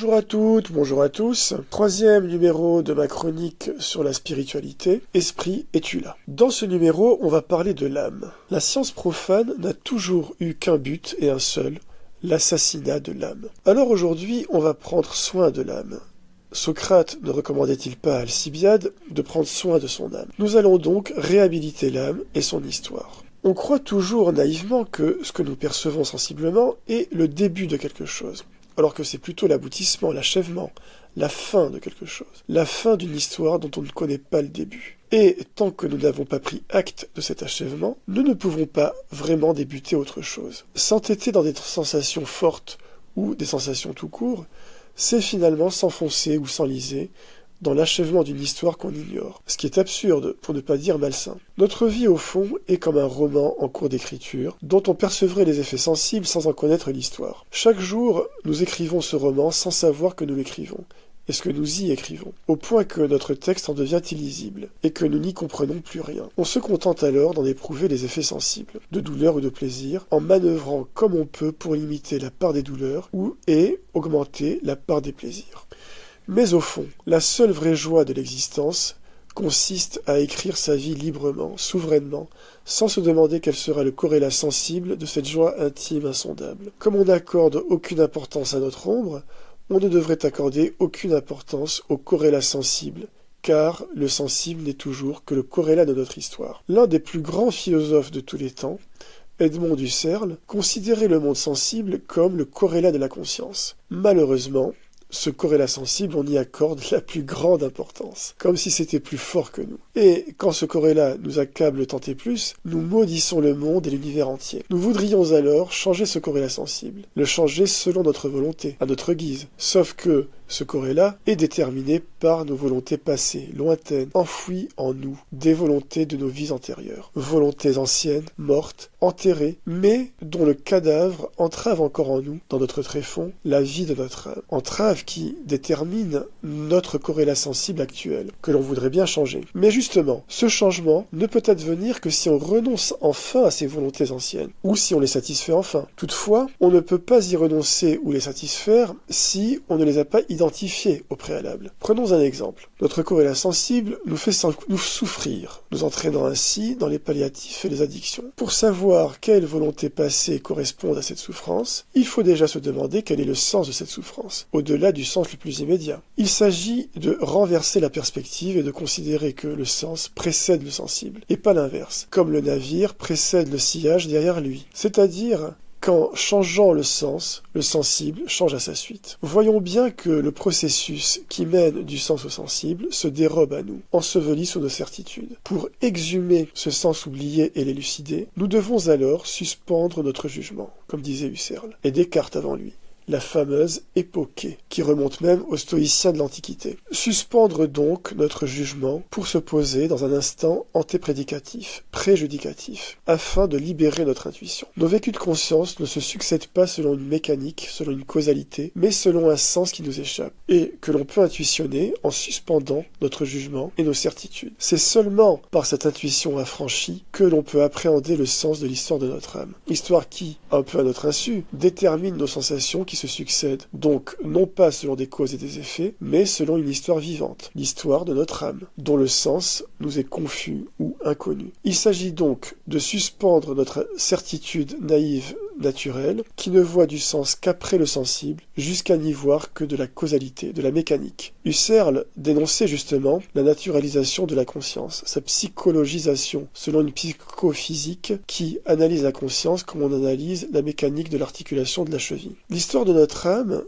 Bonjour à toutes, bonjour à tous. Troisième numéro de ma chronique sur la spiritualité, Esprit, es-tu là? Dans ce numéro, on va parler de l'âme. La science profane n'a toujours eu qu'un but et un seul, l'assassinat de l'âme. Alors aujourd'hui, on va prendre soin de l'âme. Socrate ne recommandait-il pas à Alcibiade de prendre soin de son âme? Nous allons donc réhabiliter l'âme et son histoire. On croit toujours naïvement que ce que nous percevons sensiblement est le début de quelque chose, alors que c'est plutôt l'aboutissement, l'achèvement, la fin de quelque chose, la fin d'une histoire dont on ne connaît pas le début. Et tant que nous n'avons pas pris acte de cet achèvement, nous ne pouvons pas vraiment débuter autre chose. S'entêter dans des sensations fortes ou des sensations tout court, c'est finalement s'enfoncer ou s'enliser dans l'achèvement d'une histoire qu'on ignore, ce qui est absurde, pour ne pas dire malsain. Notre vie, au fond, est comme un roman en cours d'écriture, dont on percevrait les effets sensibles sans en connaître l'histoire. Chaque jour, nous écrivons ce roman sans savoir que nous l'écrivons, et ce que nous y écrivons, au point que notre texte en devient illisible, et que nous n'y comprenons plus rien. On se contente alors d'en éprouver les effets sensibles, de douleur ou de plaisir, en manœuvrant comme on peut pour limiter la part des douleurs, et augmenter la part des plaisirs. Mais au fond, la seule vraie joie de l'existence consiste à écrire sa vie librement, souverainement, sans se demander quel sera le corrélat sensible de cette joie intime insondable. Comme on n'accorde aucune importance à notre ombre, on ne devrait accorder aucune importance au corrélat sensible, car le sensible n'est toujours que le corrélat de notre histoire. L'un des plus grands philosophes de tous les temps, Edmond Husserl, considérait le monde sensible comme le corrélat de la conscience. Malheureusement, ce corrélat sensible, on y accorde la plus grande importance, comme si c'était plus fort que nous. Et quand ce corrélat nous accable tant et plus, nous maudissons le monde et l'univers entier. Nous voudrions alors changer ce corrélat sensible, le changer selon notre volonté, à notre guise. Sauf que ce corrélat est déterminé par nos volontés passées, lointaines, enfouies en nous, des volontés de nos vies antérieures. Volontés anciennes, mortes, enterrées, mais dont le cadavre entrave encore en nous, dans notre tréfonds, la vie de notre âme. Entrave qui détermine notre corrélat sensible actuel, que l'on voudrait bien changer. Mais justement, ce changement ne peut advenir que si on renonce enfin à ces volontés anciennes, ou si on les satisfait enfin. Toutefois, on ne peut pas y renoncer ou les satisfaire si on ne les a pas identifiés au préalable. Prenons un exemple. Notre corrélat sensible nous fait nous souffrir, nous entraînant ainsi dans les palliatifs et les addictions. Pour savoir quelles volontés passées correspondent à cette souffrance, il faut déjà se demander quel est le sens de cette souffrance, au-delà du sens le plus immédiat. Il s'agit de renverser la perspective et de considérer que le sens précède le sensible, et pas l'inverse, comme le navire précède le sillage derrière lui. C'est-à-dire qu'en changeant le sens, le sensible change à sa suite. Voyons bien que le processus qui mène du sens au sensible se dérobe à nous, enseveli sous nos certitudes. Pour exhumer ce sens oublié et l'élucider, nous devons alors suspendre notre jugement, comme disait Husserl, et Descartes avant lui. La fameuse époquée, qui remonte même aux stoïciens de l'Antiquité. Suspendre donc notre jugement pour se poser dans un instant antéprédicatif, préjudicatif, afin de libérer notre intuition. Nos vécus de conscience ne se succèdent pas selon une mécanique, selon une causalité, mais selon un sens qui nous échappe, et que l'on peut intuitionner en suspendant notre jugement et nos certitudes. C'est seulement par cette intuition affranchie que l'on peut appréhender le sens de l'histoire de notre âme. Histoire qui, un peu à notre insu, détermine nos sensations qui se succèdent, donc non pas selon des causes et des effets, mais selon une histoire vivante, l'histoire de notre âme, dont le sens nous est confus ou inconnu. Il s'agit donc de suspendre notre certitude naïve naturelle, qui ne voit du sens qu'après le sensible, jusqu'à n'y voir que de la causalité, de la mécanique. Husserl dénonçait justement la naturalisation de la conscience, sa psychologisation, selon une psychophysique qui analyse la conscience comme on analyse la mécanique de l'articulation de la cheville. L'histoire de notre âme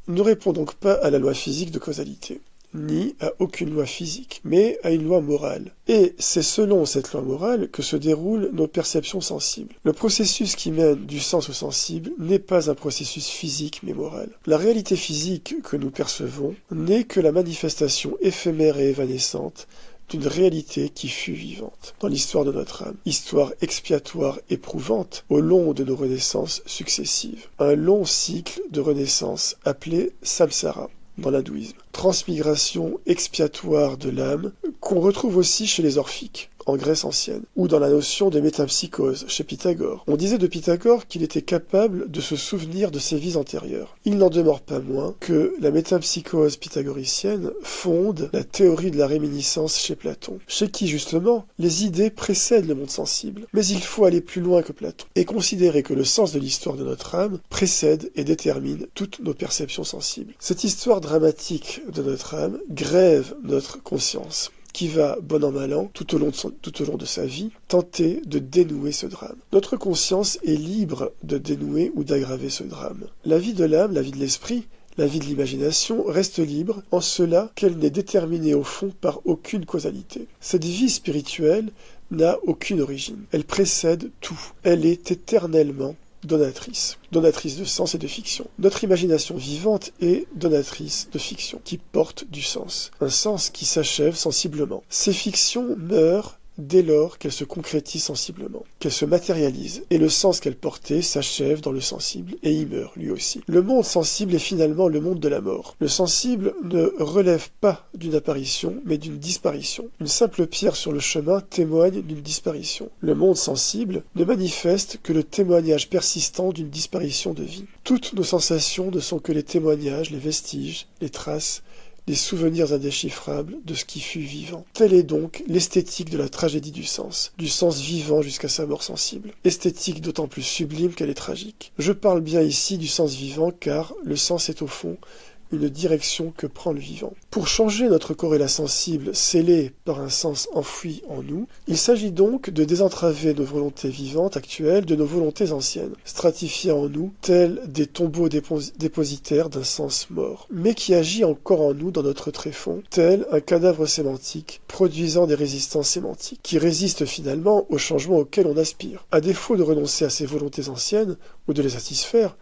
ne répond donc pas à la loi physique de causalité, ni à aucune loi physique, mais à une loi morale. Et c'est selon cette loi morale que se déroulent nos perceptions sensibles. Le processus qui mène du sens au sensible n'est pas un processus physique mais moral. La réalité physique que nous percevons n'est que la manifestation éphémère et évanescente d'une réalité qui fut vivante dans l'histoire de notre âme. Histoire expiatoire éprouvante au long de nos renaissances successives. Un long cycle de renaissance appelé samsara dans l'hindouisme. Transmigration expiatoire de l'âme, qu'on retrouve aussi chez les Orphiques, en Grèce ancienne, ou dans la notion de métempsychose, chez Pythagore. On disait de Pythagore qu'il était capable de se souvenir de ses vies antérieures. Il n'en demeure pas moins que la métempsychose pythagoricienne fonde la théorie de la réminiscence chez Platon, chez qui justement les idées précèdent le monde sensible. Mais il faut aller plus loin que Platon, et considérer que le sens de l'histoire de notre âme précède et détermine toutes nos perceptions sensibles. Cette histoire dramatique de notre âme grève notre conscience, qui va, bon an mal an, tout au long de sa vie, tenter de dénouer ce drame. Notre conscience est libre de dénouer ou d'aggraver ce drame. La vie de l'âme, la vie de l'esprit, la vie de l'imagination reste libre en cela qu'elle n'est déterminée au fond par aucune causalité. Cette vie spirituelle n'a aucune origine. Elle précède tout. Elle est éternellement donatrice de sens et de fiction. Notre imagination vivante est donatrice de fiction, qui porte du sens, un sens qui s'achève sensiblement. Ces fictions meurent dès lors qu'elles se concrétisent sensiblement, qu'elles se matérialisent, et le sens qu'elles portaient s'achève dans le sensible, et y meurt lui aussi. Le monde sensible est finalement le monde de la mort. Le sensible ne relève pas d'une apparition, mais d'une disparition. Une simple pierre sur le chemin témoigne d'une disparition. Le monde sensible ne manifeste que le témoignage persistant d'une disparition de vie. Toutes nos sensations ne sont que les témoignages, les vestiges, les traces, des souvenirs indéchiffrables de ce qui fut vivant. Telle est donc l'esthétique de la tragédie du sens vivant jusqu'à sa mort sensible. Esthétique d'autant plus sublime qu'elle est tragique. Je parle bien ici du sens vivant car le sens est au fond une direction que prend le vivant. Pour changer notre corrélat sensible scellé par un sens enfoui en nous, il s'agit donc de désentraver nos volontés vivantes actuelles de nos volontés anciennes, stratifiées en nous, tels des tombeaux dépositaires d'un sens mort, mais qui agit encore en nous dans notre tréfonds, tel un cadavre sémantique produisant des résistances sémantiques, qui résistent finalement au changement auquel on aspire. À défaut de renoncer à ces volontés anciennes, ou de les satisfaire,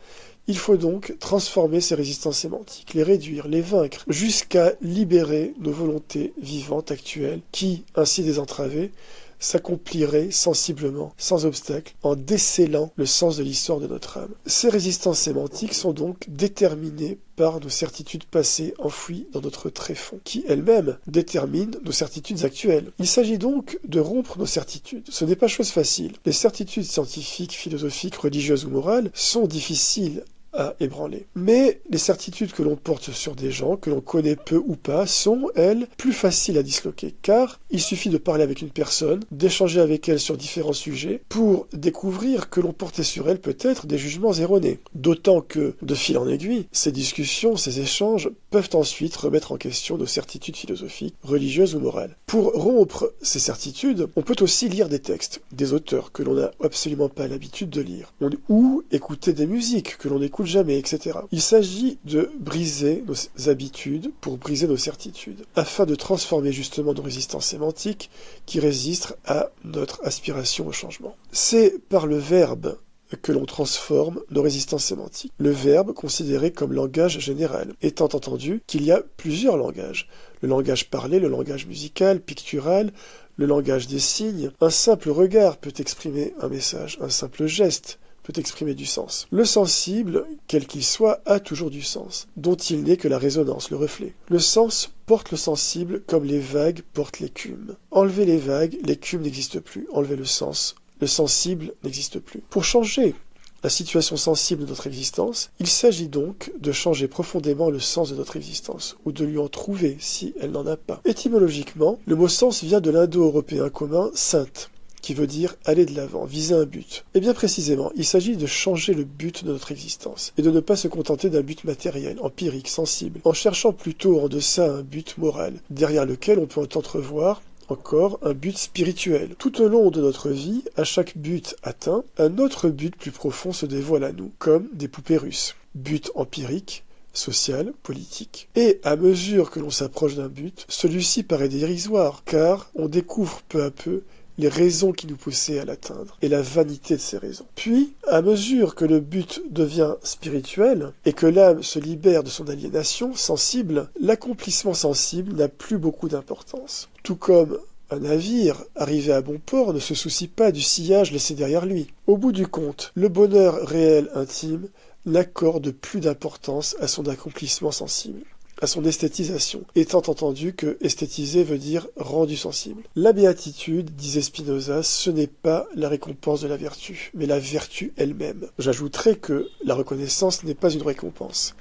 il faut donc transformer ces résistances sémantiques, les réduire, les vaincre, jusqu'à libérer nos volontés vivantes actuelles qui, ainsi désentravées, s'accompliraient sensiblement, sans obstacle, en décelant le sens de l'histoire de notre âme. Ces résistances sémantiques sont donc déterminées par nos certitudes passées enfouies dans notre tréfonds, qui elles-mêmes déterminent nos certitudes actuelles. Il s'agit donc de rompre nos certitudes. Ce n'est pas chose facile. Les certitudes scientifiques, philosophiques, religieuses ou morales sont difficiles à ébranler. Mais les certitudes que l'on porte sur des gens, que l'on connaît peu ou pas, sont, elles, plus faciles à disloquer, car il suffit de parler avec une personne, d'échanger avec elle sur différents sujets, pour découvrir que l'on portait sur elle peut-être des jugements erronés. D'autant que, de fil en aiguille, ces discussions, ces échanges peuvent ensuite remettre en question nos certitudes philosophiques, religieuses ou morales. Pour rompre ces certitudes, on peut aussi lire des textes, des auteurs que l'on n'a absolument pas l'habitude de lire, ou écouter des musiques que l'on n'écoute jamais, etc. Il s'agit de briser nos habitudes pour briser nos certitudes, afin de transformer justement nos résistances sémantiques qui résistent à notre aspiration au changement. C'est par le verbe que l'on transforme nos résistances sémantiques. Le verbe considéré comme langage général, étant entendu qu'il y a plusieurs langages. Le langage parlé, le langage musical, pictural, le langage des signes. Un simple regard peut exprimer un message, un simple geste peut exprimer du sens. Le sensible, quel qu'il soit, a toujours du sens, dont il n'est que la résonance, le reflet. Le sens porte le sensible comme les vagues portent l'écume. Enlevez les vagues, l'écume n'existe plus. Enlevez le sens, le sensible n'existe plus. Pour changer la situation sensible de notre existence, il s'agit donc de changer profondément le sens de notre existence, ou de lui en trouver si elle n'en a pas. Étymologiquement, le mot sens vient de l'indo-européen commun sainte, qui veut dire aller de l'avant, viser un but. Et bien précisément, il s'agit de changer le but de notre existence, et de ne pas se contenter d'un but matériel, empirique, sensible, en cherchant plutôt en deçà un but moral, derrière lequel on peut entrevoir encore un but spirituel. Tout au long de notre vie, à chaque but atteint, un autre but plus profond se dévoile à nous, comme des poupées russes. But empirique, social, politique. Et à mesure que l'on s'approche d'un but, celui-ci paraît dérisoire, car on découvre peu à peu les raisons qui nous poussaient à l'atteindre, et la vanité de ces raisons. Puis, à mesure que le but devient spirituel, et que l'âme se libère de son aliénation sensible, l'accomplissement sensible n'a plus beaucoup d'importance. Tout comme un navire, arrivé à bon port, ne se soucie pas du sillage laissé derrière lui. Au bout du compte, le bonheur réel intime n'accorde plus d'importance à son accomplissement sensible. à son esthétisation, étant entendu que esthétiser veut dire rendu sensible. La béatitude, disait Spinoza, ce n'est pas la récompense de la vertu, mais la vertu elle-même. J'ajouterai que la reconnaissance n'est pas une récompense,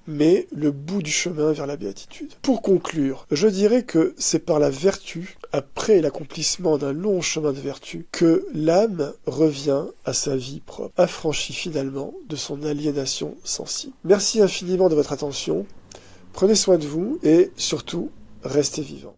mais le bout du chemin vers la béatitude. Pour conclure, je dirais que c'est par la vertu, après l'accomplissement d'un long chemin de vertu, que l'âme revient à sa vie propre, affranchie finalement de son aliénation sensible. Merci infiniment de votre attention, prenez soin de vous et surtout, restez vivants.